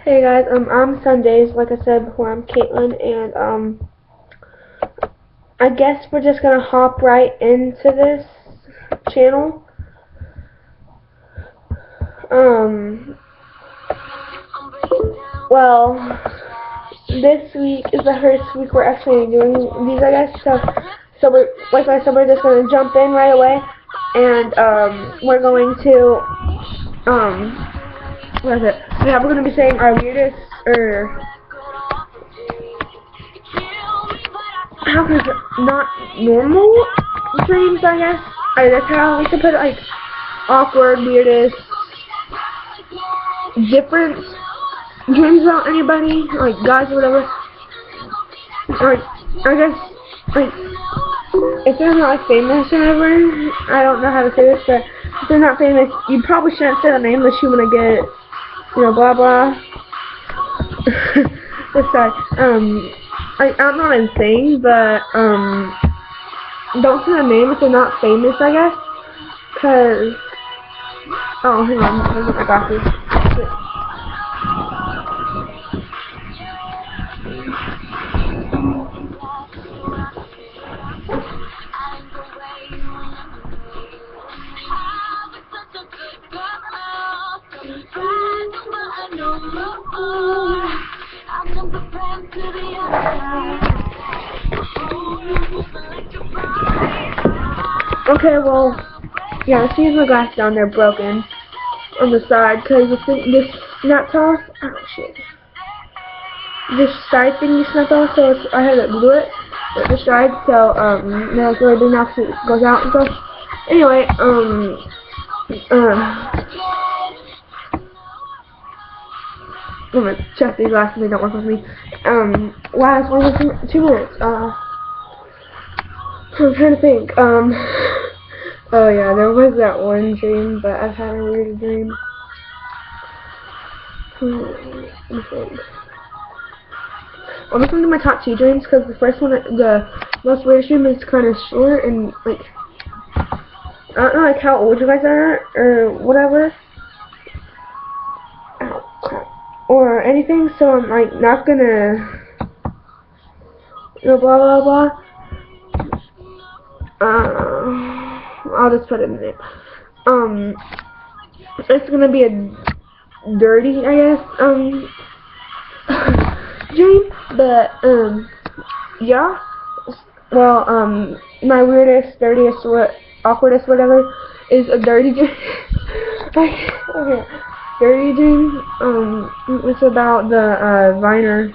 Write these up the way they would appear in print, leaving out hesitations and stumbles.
Hey guys, I'm Sundays, like I said before, I'm Kaitlynn, and I guess we're just gonna hop right into this channel. Well, this week is the first week we're actually doing these, I guess, so we're, like I said, we're just gonna jump in right away, and, we're going to, what is it? Yeah, we're gonna be saying our weirdest, or how is it, not normal dreams, I guess. That's how we should put it, like, awkward, weirdest, different dreams about anybody, like guys or whatever. Like, I guess, like, if they're not like, famous or whatever, I don't know how to say this, but if they're not famous, you probably shouldn't say the name unless you want to get, you know, blah blah. That's sad. I'm not insane, but, don't say the name if they're not famous, I guess, cause, oh, hang on, let me get my glasses. Okay, well, yeah, see my glasses down there broken on the side, because this snap toss, oh shit, this side thing you snap off, so I had to glue it with the side, so, now it's really big now because it goes out and stuff. Anyway, I'm gonna check these glasses, they don't work with me. Last 2 minutes, I'm trying to think, oh yeah, there was that one dream, but I've had a weird dream. Let me think. I'm listening to my top 2 dreams, because the first one, the most weirdest dream is kind of short, and, like, I don't know, like, how old you guys are, or whatever. Ow, crap. Or anything, so I'm, like, not gonna, you know, blah, blah, blah. I'll just put it in there. It's gonna be a dirty, I guess, dream, but, yeah. Well, my weirdest, dirtiest, awkwardest, whatever, is a dirty dream. Okay, dirty dream, it's about the, Viner,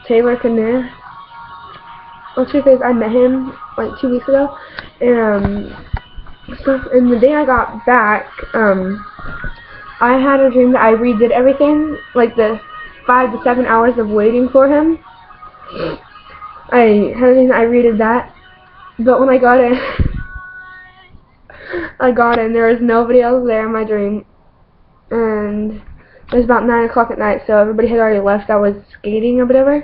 Taylor Caniff. Well, truth is, I met him like 2 weeks ago, and the day I got back, I had a dream that I redid everything, like the 5 to 7 hours of waiting for him. I had a dream that I redid that, but when I got in, there was nobody else there in my dream, and it was about 9 o'clock at night, so everybody had already left. I was skating or whatever,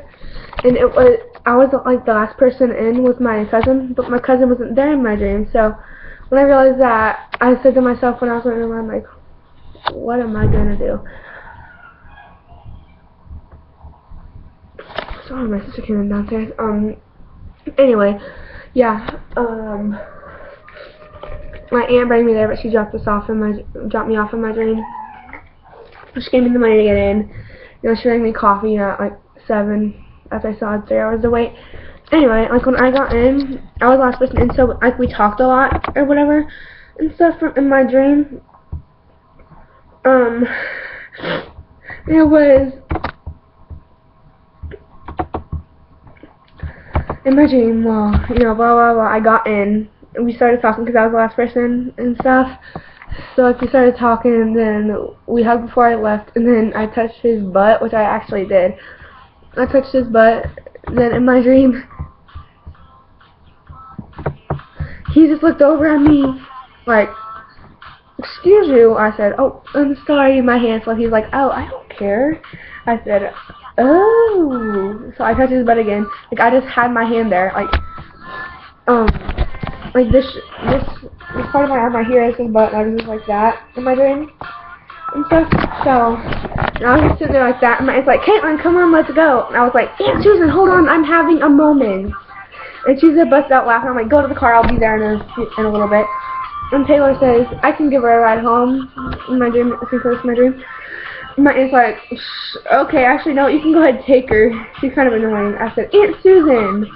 and I was like the last person in with my cousin, but my cousin wasn't there in my dream. So when I realized that, I said to myself when I was in my mind, like, what am I gonna do? Sorry, my sister came in downstairs. Anyway, yeah. My aunt brought me there, but she dropped me off in my dream. She gave me the money to get in. You know, she brought me coffee at like 7. After I saw it 3 hours to wait. Anyway, like when I got in, I was the last person in, so like we talked a lot or whatever and stuff in my dream. It was in my dream. Well, you know, blah blah blah. I got in, and we started talking because I was the last person and stuff. So like we started talking, and then we hugged before I left, and then I touched his butt, which I actually did. I touched his butt, then in my dream, he just looked over at me, like, excuse you, I said, oh, I'm sorry, my hand slipped. He's like, oh, I don't care. I said, oh, so I touched his butt again, like, I just had my hand there, like this part of my arm right here is his butt, and I was just like that in my dream, and stuff, so, And I was just sitting there like that, and it's like, Kaitlynn, come on, let's go. And I was like, Aunt Susan, hold on, I'm having a moment. And she's just busted out laughing. I'm like, go to the car, I'll be there in a little bit. And Taylor says, I can give her a ride home. In my dream, since it's my dream. My aunt's like, okay, actually, no, you can go ahead and take her. She's kind of annoying. I said, Aunt Susan.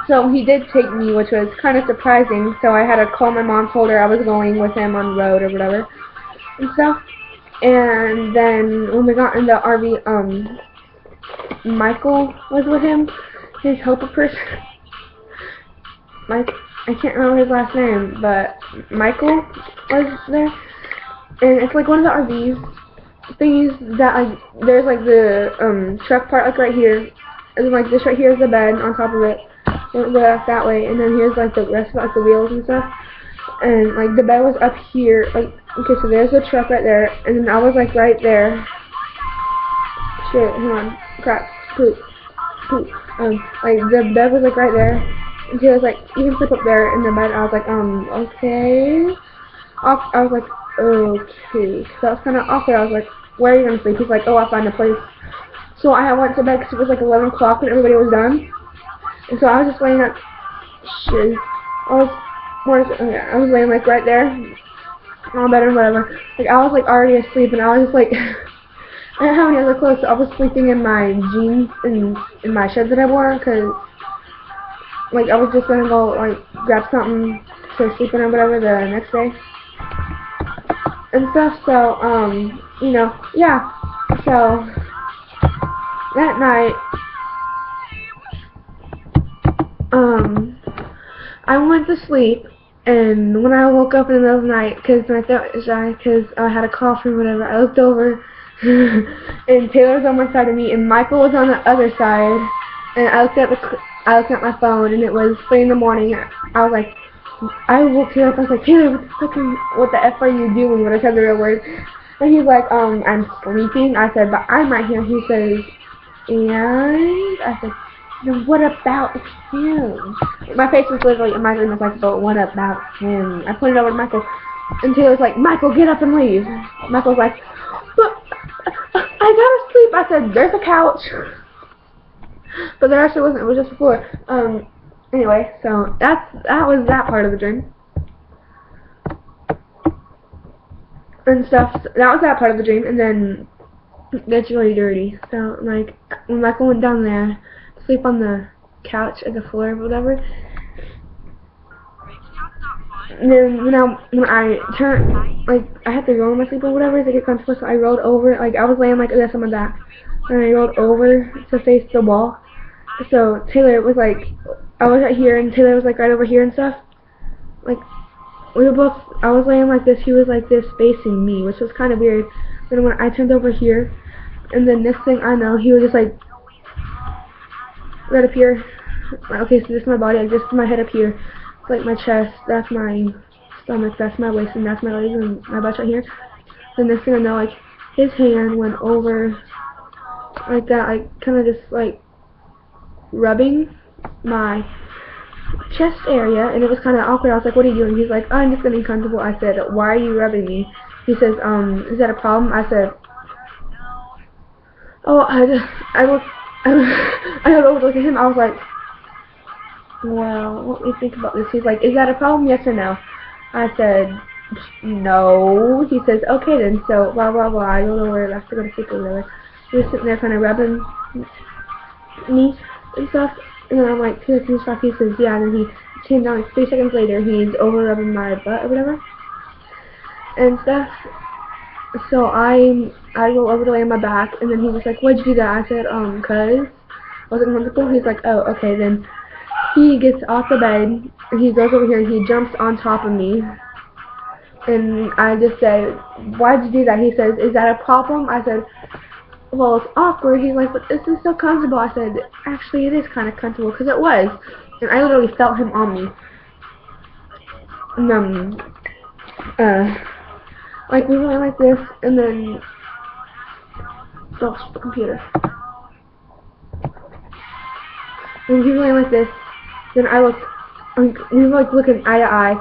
So he did take me, which was kind of surprising. So I had to call my mom, told her I was going with him on the road or whatever and stuff. And then when we got in the RV, Michael was with him, his helper person. Mike, I can't remember his last name, but Michael was there. And it's like one of the RVs thingies that like there's like the truck part like right here, and then like this right here is the bed on top of it. Don't go out that way, and then here's like the rest of like the wheels and stuff. And like the bed was up here, like okay, so there's the truck right there, and then I was like right there. Shit, hang on, crap, poop. Like the bed was like right there, and she was like, you can sleep up there in the bed. I was like, okay. I was like, okay. So that was kind of awkward. I was like, where are you gonna sleep? He's like, oh, I'll find a place. So I went to bed because it was like 11 o'clock and everybody was done. And so I was just laying up. Shit. I was laying like right there on bed or whatever. Like I was like already asleep, and I was just like I didn't have any other clothes, so I was sleeping in my jeans and in my shirt that I wore, cause like I was just gonna go like grab something to sleep in or whatever the next day and stuff. So you know, yeah. So that night I went to sleep, and when I woke up in the middle of the night, because my throat was dry, because I had a cough or whatever, I looked over, and Taylor was on one side of me, and Michael was on the other side, and I looked at my phone, and it was 3 in the morning. I was like, I woke her up, I was like, Taylor, what the F are you doing? When I said the real word, and he's like, I'm sleeping. I said, but I'm right here. He says, and I said, then what about him? My face was literally in my dream was like, but what about him? I pointed over to Michael, and Taylor's like, Michael, get up and leave. Michael's like, but I gotta sleep. I said, there's a couch. But there actually wasn't. It was just a floor. Anyway, so that was that part of the dream and stuff. So that was that part of the dream, and then that's really dirty. So like when Michael went down there, sleep on the couch or the floor or whatever. And then when I turned, like I had to roll in my sleep or whatever to get comfortable, so I rolled over. Like I was laying like this on my back, and I rolled over to face the wall. So Taylor was like, I was right here, and Taylor was like right over here and stuff. Like we were both. I was laying like this. He was like this facing me, which was kind of weird. Then when I turned over here, and then next thing I know, he was just like right up here. Okay, so this is my body. Like this is my head up here. It's like my chest. That's my stomach. That's my waist, and that's my legs and my butt right here. The next thing I know, like his hand went over like that, like kind of just like rubbing my chest area, and it was kind of awkward. I was like, what are you doing? He's like, oh, I'm just getting comfortable. I said, why are you rubbing me? He says, is that a problem? I said, oh, I had to look at him. I was like, well, let me think about this. He's like, is that a problem? Yes or no? I said, no. He says, okay then. So blah blah blah. I don't know where I have to go to sleep or whatever. He was sitting there kind of rubbing me and stuff, and then I'm like, can you stop? He says, yeah. And then he came down like 3 seconds later. He's over rubbing my butt or whatever and stuff. So I go over to lay on my back, and then he was like, why'd you do that? I said, cause I wasn't comfortable. He's like, oh, okay. Then he gets off the bed, and he goes over here, and he jumps on top of me. And I just said, why'd you do that? He says, is that a problem? I said, well, it's awkward. He's like, but this is so comfortable. I said, actually, it is kind of comfortable, because it was. And I literally felt him on me. And, like, we went like this, and then, oh, the computer. And we went like this, then I looked, like, we were like looking eye to eye.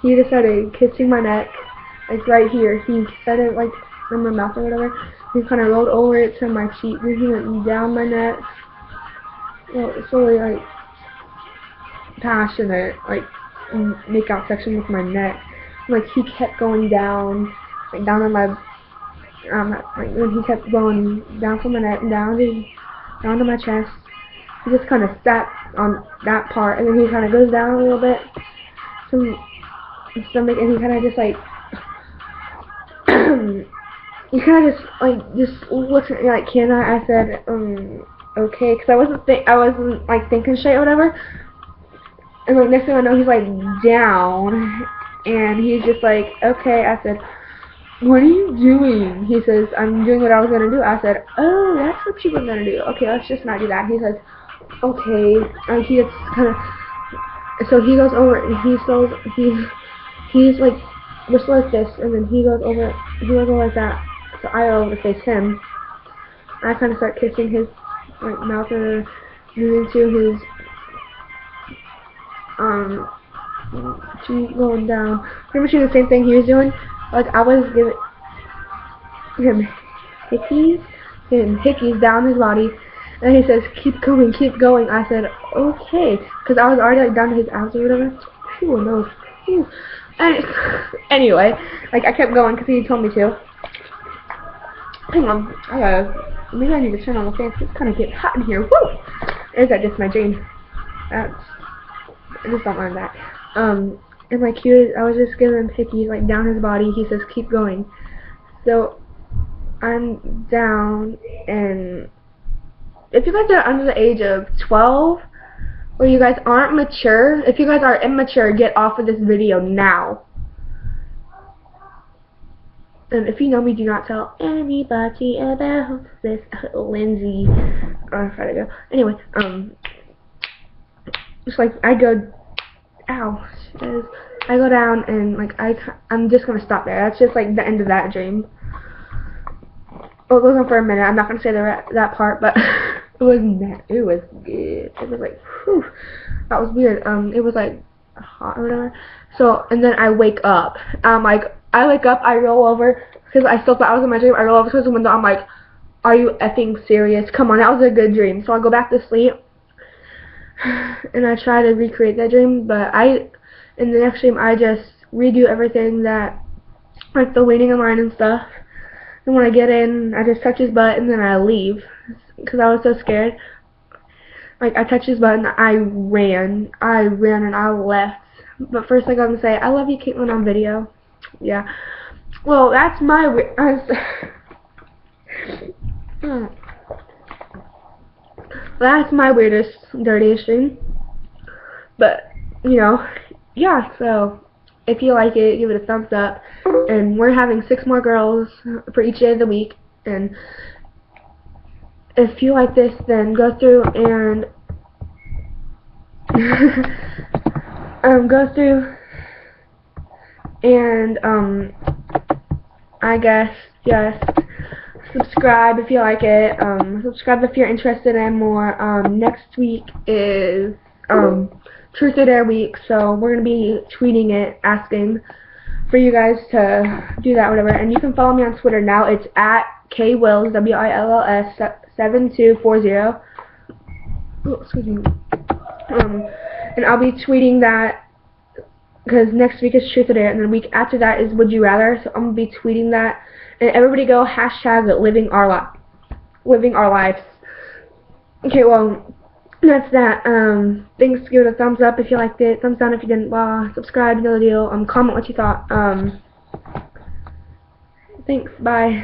He just started kissing my neck, like right here. He started like from my mouth or whatever. He kind of rolled over it to my cheek, then he went down my neck. Well, it's really like passionate, like make out section with my neck. Like he kept going down, like down on my, like when he kept going down from my neck, down to my chest. He just kind of sat on that part, and then he kind of goes down a little bit to his stomach, and he kind of just like, he kind of just looks at me like, can I? I said, okay, because I wasn't like thinking straight or whatever. And like next thing I know, he's like down, and he's just like, okay. I said, what are you doing? He says, I'm doing what I was gonna do. I said, oh, that's what you were gonna do. Okay, let's just not do that. He says, okay. And he gets kind of, so he goes over and he's like, we're still like this, and then he goes over like that. So I go over to face him. I kind of start kissing his like mouth and moving to his cheek, going down. Pretty much doing the same thing he was doing. Like I was giving him hickeys down his body, and he says, keep going, keep going. I said, okay, because I was already like down to his abs or whatever. Who knows? And anyway, like I kept going because he told me to. Hang on, maybe I need to turn on the fan. It's kind of getting hot in here. Woo! Or is that just my dream? I just don't mind that. And like I was just giving him hickeys like down his body. He says, keep going. So I'm down, and if you guys are under the age of 12, or you guys aren't mature, if you guys are immature, get off of this video now. And if you know me, do not tell anybody about this. Lindsay. Oh, I go. Anyway, it's like I go, ow, I go down, and like I'm just gonna stop there. That's just like the end of that dream. Well, it goes on for a minute. I'm not gonna say that part, but it was good. It was like, whew, that was weird. It was like hot or whatever. So, and then I wake up. I wake up, I roll over, because I still thought I was in my dream. I roll over to the window. I'm like, are you effing serious? Come on, that was a good dream. So I go back to sleep, and I try to recreate that dream, but in the next dream, I just redo everything that, like the waiting in line and stuff. And when I get in, I just touch his butt, and then I leave, because I was so scared. Like, I touched his butt, and I ran, and I left. But first I got to say, I love you, Kaitlynn, on video. Yeah. Well, that's my that's my weirdest, dirtiest dream. But, you know, yeah, so if you like it, give it a thumbs up. And we're having 6 more girls for each day of the week. And if you like this, then go through and I guess just subscribe if you like it. Subscribe if you're interested in more. Next week is Truth or Dare week, so we're gonna be tweeting it, asking for you guys to do that, whatever. And you can follow me on Twitter now. It's at KWills, WILLS 7240. Oh, excuse me. And I'll be tweeting that, because next week is Truth or Dare, and then the week after that is Would You Rather. So I'm gonna be tweeting that, and everybody go hashtag living our lives. Okay, well, that's that. Thanks. Give it a thumbs up if you liked it. Thumbs down if you didn't. Subscribe. You know the deal. Comment what you thought. Thanks. Bye.